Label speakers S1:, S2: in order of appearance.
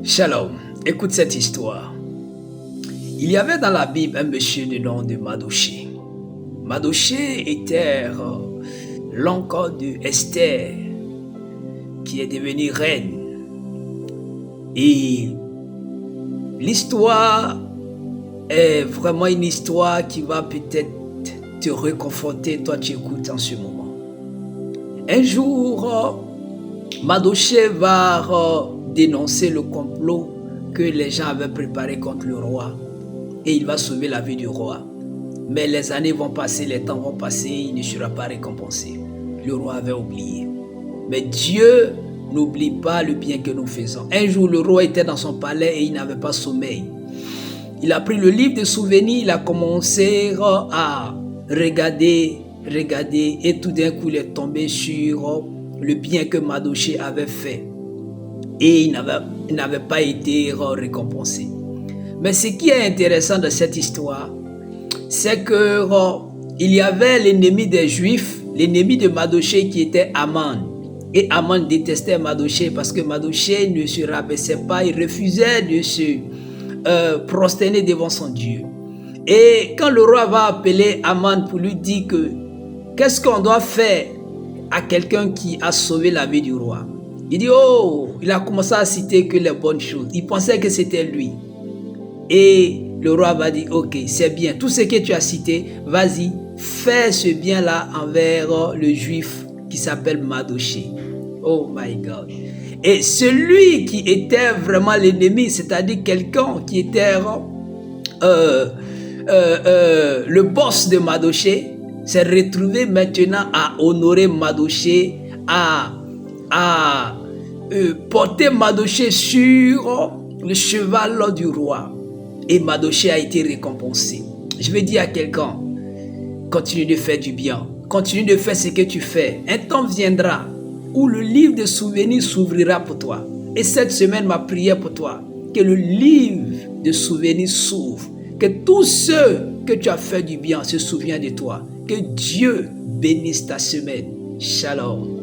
S1: Shalom, écoute cette histoire. Il y avait dans la Bible un monsieur de nom de Madoché. Madoché était l'oncle de Esther, qui est devenue reine. Et l'histoire est vraiment une histoire qui va peut-être te réconforter, toi tu écoutes en ce moment. Un jour, Madoché va dénoncer le complot que les gens avaient préparé contre le roi et il va sauver la vie du roi. Mais les années vont passer, les temps vont passer, il ne sera pas récompensé. Le roi avait oublié. Mais Dieu n'oublie pas le bien que nous faisons. Un jour, le roi était dans son palais et il n'avait pas sommeil. Il a pris le livre de souvenirs, il a commencé à regarder, et tout d'un coup, il est tombé sur le bien que Madoché avait fait. Et il n'avait pas été récompensé. Mais ce qui est intéressant de cette histoire, c'est que il y avait l'ennemi des Juifs, l'ennemi de Madoché qui était Aman. Et Aman détestait Madoché parce que Madoché ne se rabaissait pas, il refusait de se prosterner devant son Dieu. Et quand le roi va appeler Aman pour lui dire que qu'est-ce qu'on doit faire à quelqu'un qui a sauvé la vie du roi, il dit, oh, il a commencé à citer que les bonnes choses. Il pensait que c'était lui. Et le roi va dire, ok, c'est bien. Tout ce que tu as cité, vas-y, fais ce bien-là envers le juif qui s'appelle Madoché. Oh my God. Et celui qui était vraiment l'ennemi, c'est-à-dire quelqu'un qui était le boss de Madoché, s'est retrouvé maintenant à honorer Madoché, à porter Madoché sur le cheval du roi. Et Madoché a été récompensé. Je vais dire à quelqu'un, continue de faire du bien. Continue de faire ce que tu fais. Un temps viendra où le livre de souvenirs s'ouvrira pour toi. Et cette semaine, ma prière pour toi, que le livre de souvenirs s'ouvre. Que tous ceux que tu as fait du bien se souviennent de toi. Que Dieu bénisse ta semaine. Shalom.